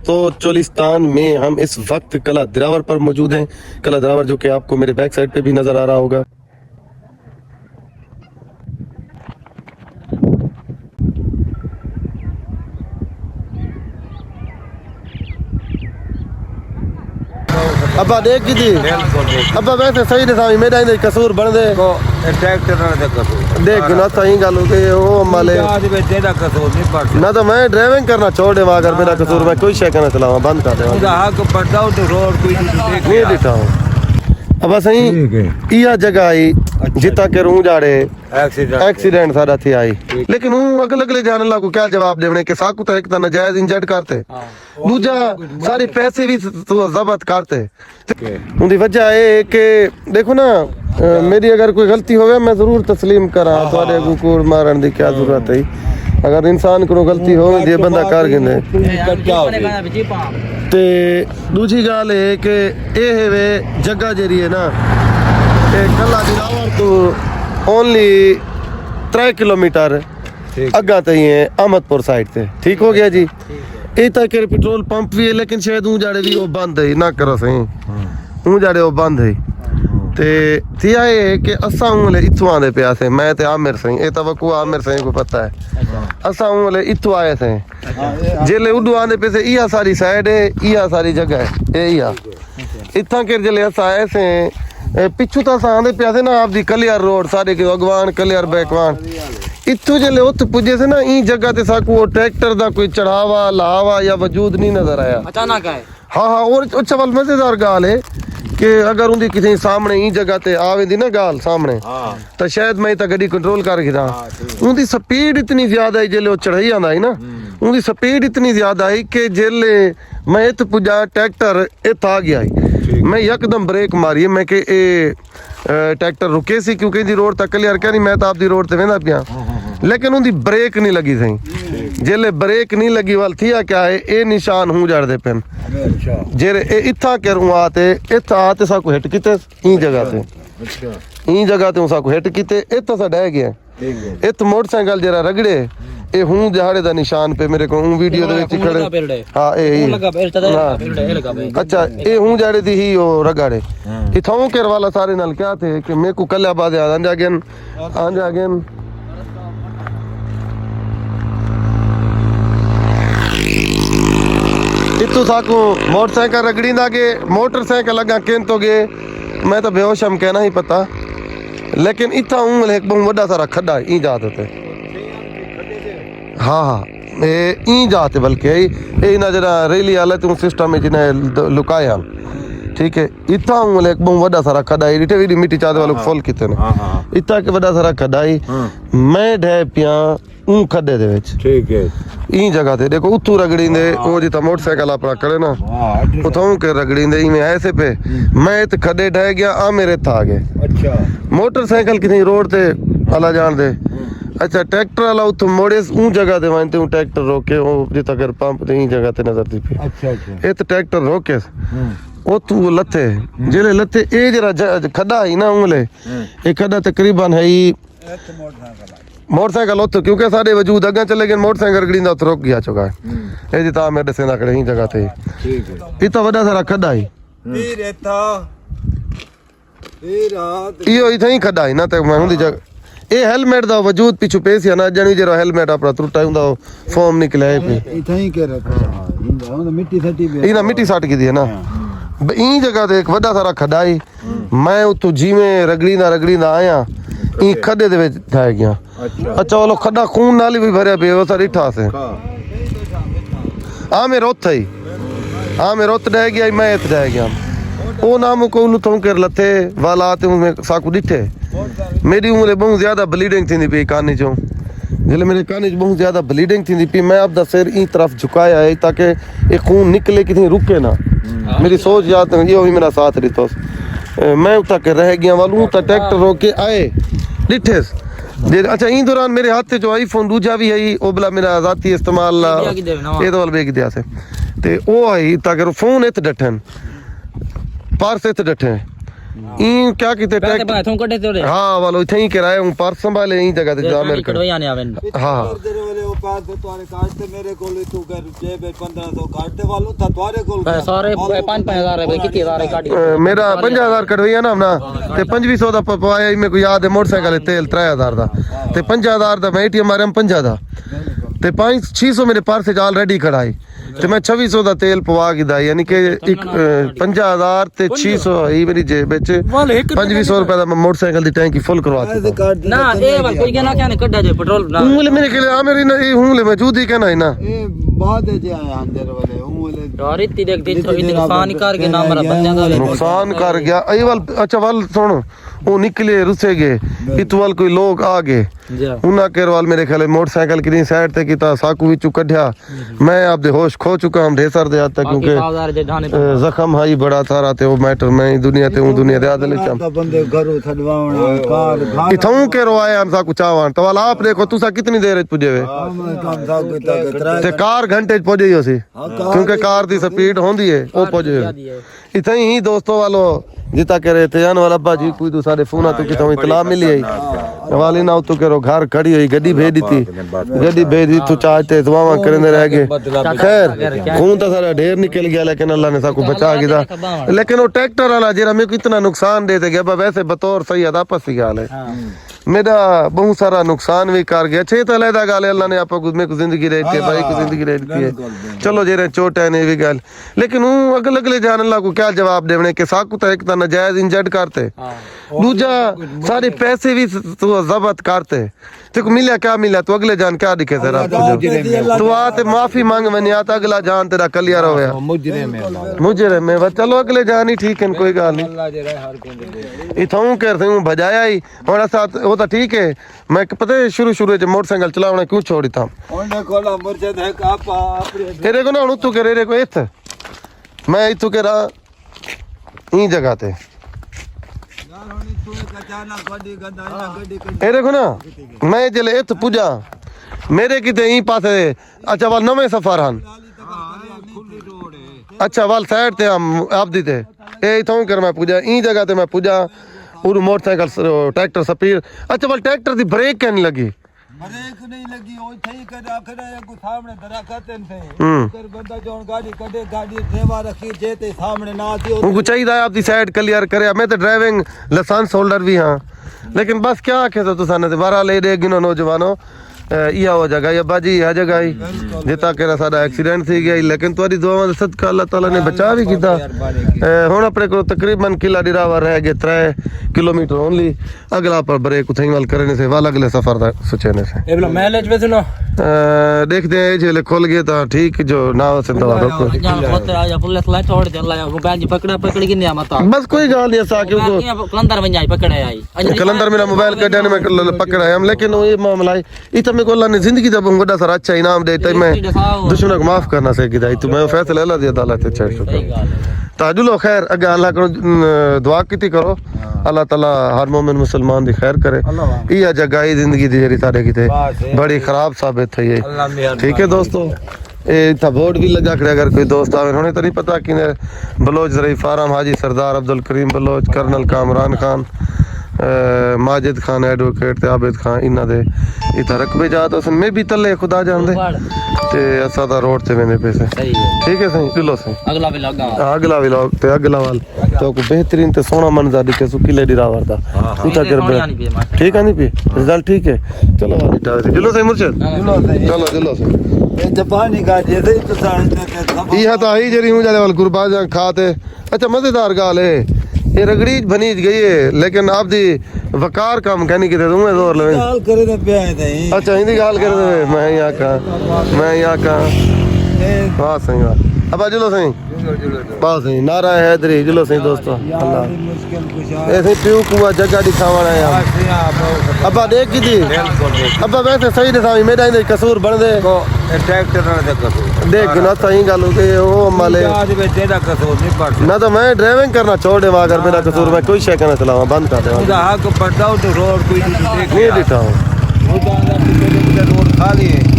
तो चोलिस्तान में हम इस वक्त कला द्रावर पर मौजूद हैं। कला द्रावर जो कि आपको मेरे बैक साइड पे भी नजर आ रहा होगा। अब्बा देख की थी अब्बा वैसे सही ने सामी मेरा इन्हें कसूर बन दे ट्रैक्टर ना कसूर देख ना सही गल हो गई ओ अम्माले तेरा कसूर नहीं पड़ता ना तो मैं ड्राइविंग करना छोड़ दे अगर मेरा कसूर मैं कोई शे करना चलावा बंद कर दे हक पड़ता तो रोड कोई नहीं दिखा हूं अब सही इया जगह आई जिता के रू जाड़े एक्सीडेंट सारा थी आई लेकिन हूं अगले अगले जाने ला को क्या जवाब देवने के साकू तो एक ता नजायज इंजर्ड करते दूजा सारे पैसे भी तो जब्त करते उनकी वजह है कि देखो ना मेरी अगर कोई गलती होवे मैं जरूर तस्लीम करा थोड़े कुकुर मारन दी क्या जरूरत है अगर इंसान को गलती हो जे बंदा कर गिंदे ते दूजी गाल है कि ये वे जगह जेरी है ना कला दिलावर तो ओनली 3 किलोमीटर अगा तई है अहमदपुर साइड से ठीक हो गया जी ये तक पेट्रोल पंप भी है लेकिन शायद ऊ जाड़े भी वो बंद है ना करो सही ऊ जाड़े वो बंद है ते थिया है कि असा ऊले इथों आंदे पिया से मैं ते आमिर सही ए तो वकू आमिर सही को पता है असा ऊले इथों आए थे जेले उडू आंदे पे से इया सारी साइड है इया सारी जगह है ए इया इथा के जेले असा आए से पिछू तो असा आंदे पिया से ना आपदी कलियर रोड सारे के अगवान कलियर बैकवान इथों जेले उत पुजे से ना ई जगह ते साकू वो ट्रैक्टर दा कोई चढ़ावा लावा या वजूद नहीं नजर आया अचानक आए हाँ हाँ और अच्छा वाल मजेदार गाल है कि अगर उनकी किसी सामने ई जगह ते आवेंदी ना गाल सामने तो शायद मैं तो गड्डी कंट्रोल कर गिरा उनकी स्पीड इतनी ज्यादा है जेले चढ़ाई आंदा है ना उनकी स्पीड इतनी ज्यादा है कि जेले मैं इत पुजा ट्रैक्टर इत आ गया है मैं यकदम ब्रेक मारी मैं कि ट्रैक्टर रुके सी क्योंकि जी रोड तक क्लियर क्या नहीं मैं तो आपदी रोड ते वेंदा पिया लेकिन उनकी ब्रेक नहीं लगी सही जेले ब्रेक नहीं लगी वाल थिया क्या है ए निशान हूं जाड़दे पेन जेरे ए इथा करूं आते इथा आते साकू हिट कीते ई जगह ते ई जगह ते साकू हिट कीते इथा सा डह गया इत मोटरसाइकिल जरा रगड़े ए हूं जहाड़े दा निशान पे मेरे को वीडियो दे विच खड़े हां ए अच्छा ए हूं जहाड़े दी ही ओ रगड़े इथों केर वाला सारे नाल क्या थे कि मैं को कल्या बाद आ जागेन इतु साकू मोटरसाइकिल रगड़ी ना के मोटरसाइकिल लगा केन तो गे मैं तो बेहोश हम कहना ही पता लेकिन इतना हूं एक बहुत बड़ा सारा खड्डा ई जात होते हाँ हाँ ई जाते बल्कि ए ना जरा रेली हालत सिस्टम में जिन्हें लुकाया ठीक है इतना हूं एक बहुत बड़ा सारा खड्डा है इटे भी मिट्टी चादे वालों फुल किते ने इतना के बड़ा सारा खड्डा है मैं ढे पिया ऊ खड्डे दे विच ठीक है ई जगह ते देखो उतू रगड़ींदे ओ जिता मोटरसाइकिल अपना करे ना उथों के रगड़ींदे ई में ऐसे पे मैं इत खड्डे ढह गया आ मेरे था आ गए अच्छा मोटरसाइकिल किसी रोड ते अला जान दे अच्छा ट्रैक्टर वाला उत मोड़े ऊ जगह ते वनते ऊ ट्रैक्टर रोके ओ जिता कर पंप ते ई जगह ते नजर दी पे अच्छा अच्छा ए तो ट्रैक्टर रोके ओ तू लथे जेले लथे ए जरा खड्डा ही ना उंगले ए खड्डा तकरीबन है मोटरसाइकिल उत क्योंकि सारे वजूद अगर चले गए मोटरसाइकिल रगड़ींदा उत रुक गया चुका है ए जी ता मैं दसेंदा खड़े ही जगह ते ठीक है इतना बड़ा सारा खड्डा है वीर था वीर रात इयो इथे ही खड्डा है ना ते मैं हुंदी जगह ए हेलमेट दा वजूद पिछु पेसी ना जणी जरा हेलमेट अपना टूटा हुंदा फॉर्म निकले पे इथे ही के रखा इंदा मिट्टी सटी पे ई ना मिट्टी सट की दी है ना ई जगह ते एक बड़ा सारा खड्डा है मैं उतो जीवे रगड़ींदा आया ई खड्डे दे विच था गया अच्छा वो खड्डा खून नाल भी भरया पे वो सारी ठा से आ मेरे ओथ ही आ मेरे ओथ डह गया मैं इत डह गया ओ नाम को नु तो कर लथे वाला ते में साकू दिठे मेरी उम्र बहुत ज्यादा ब्लीडिंग थी पे कानी चो जेले मेरे कानी बहुत ज्यादा ब्लीडिंग थी पे मैं अब दा सिर ई तरफ झुकाया है ताकि ये खून निकले कितनी रुके ना मेरी सोच याद ये भी मेरा साथ रही तो मैं उठा के रह गया वालू ता ट्रैक्टर रोके आए दिठे अच्छा ई दौरान मेरे हाथ जो आईफोन दूजा भी है ओबला मेरा जाती इस्तेमाल ये तो वाल बेच दिया से ते ओ आई ताकि फोन इत डठन पर्स इत डठे इन क्या कीते पैसे टैक्टर भाई तुम कटे तोरे हाँ वालो इथे ही किराए हूं पर संभाले यही जगह ते जा मेरे कटवाई आने आवे हाँ तेरे वाले वो पास पे तुम्हारे काटते मेरे को तू कर जेब 1500 काटते वालों था तुम्हारे को सारे 5-5 रुपए कितने सारे काटी मेरा 5000 कटवाइया ना अपना ते 2500 दा पवाया मेरे को याद है मोटरसाइकिल तेल 3000 दा ते 5000 दा मैं एटीएम मारे 50 दा ते 600 मेरे पास से ऑलरेडी खड़ाई ते मैं 2600 ਦਾ ਤੇਲ ਪਵਾ ਕੇ ਦਾ ਯਾਨੀ ਕਿ ਇੱਕ 5000 ਤੇ 600 ਹੀ ਮੇਰੀ ਜੇਬ ਵਿੱਚ 2500 ਰੁਪਏ ਦਾ ਮੈਂ ਮੋਟਰਸਾਈਕਲ ਦੀ ਟੈਂਕੀ ਫੁੱਲ ਕਰਵਾ ਦਿੱਤਾ ना ये वाल कोई कहना क्या नहीं कड्डा जे पेट्रोल ना ਹੂੰ ਮੇਰੇ ਕੋਲ ਆ ਮੇਰੀ ਇਹ ਹੂੰ ਲੈ ਮੌਜੂਦ ਹੀ ਕਹਿਣਾ ਹੈ ਨਾ ਇਹ ਬਾਅਦ ਚ ਆਏ ਅੰਦਰ ਵਾਲੇ ਉਹ ਵਾਲੇ यार इतनी देख दे तो इतने नुकसान कर के ना मेरा बंदे का नुकसान कर गया ਇਹ ਵੱਲ ਅੱਛਾ ਵੱਲ ਸੁਣ ਉਹ ਨਿਕਲੇ ਰੁੱਸੇ ਗਏ ਇਤਵਾਲ ਕੋਈ ਲੋਕ ਆ ਗਏ ਉਹਨਾਂ केरवाल मेरे ख्याल मोटरसाइकिल की साइड ते कीता साकू विचू कढ़िया मैं आपदे होश खो चुका हूं ढेसर दे आता क्योंकि जख्म हाई बड़ा थारा ते वो मैटर मैं दुनिया ते हूं दुनिया दे आदले चम बंदे घरों छडवावना कार इथों केरो आया हम साकू चावान तो वाला आप देखो तुसा कितनी देर च पुजे वे काम साहब किता ते कार घंटे च पुजे ही सी क्योंकि कार दी स्पीड होंदी है ओ पुजे इथे ही दोस्तों वालो जिता करे थे जान वाला अब्बा जी कोई तो सारे फोन तो कितों इतला मिली है वाली ना तो करो घर खड़ी हुई गड्डी भेज दी थी गड्डी भेज दी तो चाहते दुआवां करने रह गए खैर खून तो सारा ढेर निकल गया लेकिन अल्लाह ने सबको बचा गया लेकिन वो ट्रैक्टर वाला जेरा मेरे को इतना नुकसान दे गया वैसे बतौर सही आपस की गाल है मेरा बहुत सारा नुकसान भी कर गया छे तो अलहदा गाल है अल्लाह ने आपको मेरे को जिंदगी दे दी है भाई को जिंदगी दे दी है चलो जेरे चोट है ने भी गल लेकिन हूं अगले अगले जान अल्लाह को क्या जवाब देवने के साकू तो एक नाजायज इंजर्ड करते दूजा सारे पैसे भी तो जब्त करते तेको मिला क्या मिला तो अगले जान क्या दिखे तेरा तो आते माफी मांग मैंने आता अगला जान तेरा कलियर हो गया मुझे में चलो अगले जान ही ठीक है कोई गाल नहीं इथों करते हूं बजाया ही हमारा साथ वो तो ठीक है मैं पता है शुरू च मोटरसाइकिल चलावना क्यों छोड़ी था ਉਹਨੇ ਕੋਲਾ ਮੁਰਜਦ ਹੈ ਕਾਪਾ ਆਪਰੇ तेरे को ना हूं तू करे रे को इत मैं इथों के रहा ई जगह ते ਯਾਰ ਹੁਣ ਤੂੰ ਕਚਾਨਾ ਗੱਡੀ ਗੰਦਾ ਨਾ ਗੱਡੀ ਇਹ ਦੇਖੋ ਨਾ ਮੈਂ ਜਲੇ ਇੱਥੇ ਪੁੱਜਾ ਮੇਰੇ ਕਿਤੇ ਹੀ ਪਾਸੇ ਅੱਛਾ ਵਾਲ ਨਵੇਂ ਸਫਰ ਹਨ ਖੁੱਲੀ ਰੋਡ ਹੈ ਅੱਛਾ ਵਾਲ ਸਾਈਡ ਤੇ ਆਪਦੀ ਤੇ ਇਹ ਇਥੋਂ ਕਰ ਮੈਂ ਪੁੱਜਾ ਇਹ ਜਗ੍ਹਾ ਤੇ ਮੈਂ ਪੁੱਜਾ ਉਹ ਮੋਟਰਸਾਈਕਲ ट्रैक्टर स्पीड अच्छा वाल ट्रैक्टर ਦੀ ਬ੍ਰੇਕ ਕਹਿਣ ਲੱਗੀ ब्रेक नहीं लगी ओथे ही कर आखड़ा है को सामने दरखत थे कर बंदा जोन गाड़ी कटे गाड़ी सेवा रखी जे ते सामने ना थी उनको चाहिए आपकी साइड क्लियर करे मैं तो ड्राइविंग लाइसेंस होल्डर भी हाँ लेकिन बस क्या आखे तो तुसा ने बारह ले दे गिनो नौजवानों इया हो जगह या बाजी आ जगह ही जिता केरा साडा एक्सीडेंट थी गया लेकिन तुम्हारी दुआवां दे सदका अल्लाह ताला ने बचा भी कीता हुन अपने को तकरीबन किला डिरावर रह गए 3 किलोमीटर ओनली अगला पर ब्रेक उथई वाल करने से वाल अगले सफर दा सोचने से ए बोला माइलेज पे सुनो देखते हैं जेले खोल गए तो ठीक जो ना हो सकता रोको जहां पत्थर आ पुलिस ला छोड़ दे अल्लाह को बैंज पकड़ा पकड़ के नहीं मता बस कोई गाल नहीं सा क्योंकि कलंदर बन जाई पकड़े आई कलंदर मेरा मोबाइल कटा ने मैं पकड़ा हम लेकिन ये मामला है इतना मेरे को अल्लाह ने जिंदगी जब बड़ा सारा अच्छा इनाम देता मैं दुश्मनों को माफ करना सीखी तो मैं फैसला अल्लाह दी अदालत से शुक्र ताजुलो खैर अगे अल्लाह को दुआ की करो अल्लाह ताला हर मोमिन मुसलमान दी खैर करे ये जगह ही जिंदगी दी जेरी सारे की बड़ी खराब साबित है ये ठीक है दोस्तों इतना बोर्ड भी लगा खड़े अगर कोई दोस्त आवे उन्हें तो नहीं पता कि बलोच जरई farm Haji Sardar Abdul Karim Baloch colonel Kamran Khan Majid Khan advocate ते आबिद खान इन्हां दे इथा रकबे जात उसन में भी तले खुदा जानदे ते असा दा रोड ते मैंने पैसे सही है ठीक है सही किलो सही अगला भी लगा अगला व्लॉग ते अगला वाल तो को बेहतरीन ते सोना मंजर दिखे सुकी लेडी रावर दा उता कर ठीक है नहीं पी रिजल्ट ठीक है चलो वाली टावे किलो सही मुर्शिद चलो सही ये जापानी गाड़ी है तो सारे ये तो आई जरी हूं जाले वाल गुरबाज खाते अच्छा मजेदार गाल है ये रगड़ी बनी गई है लेकिन आप दी वकार काम कहनी कि दूं मैं जोर लवे गाल करे तो पे आए थे अच्छा हिंदी गाल कर दे मैं यहाँ का वाह सही वाह अब जुलो सही बस सही नारा है हैदरी जुलो सही दोस्तों अल्लाह मुश्किल कुछ ऐसे प्यू कुआ जगह दिखावना है यार अब्बा देख की थी अब्बा वैसे सही दिखा मेरा इधर कसूर बन दे को ट्रैक्टर ना कसूर देख ना सही गाल हो गई ओ माले आज में तेरा कसूर नहीं पड़ता ना तो मैं ड्राइविंग करना छोड़ दे अगर मेरा कसूर मैं कोई शय करना चलावा बंद कर दे उनका हक पड़ता हो तो रोड कोई नहीं दिखा हूँ रोड खाली है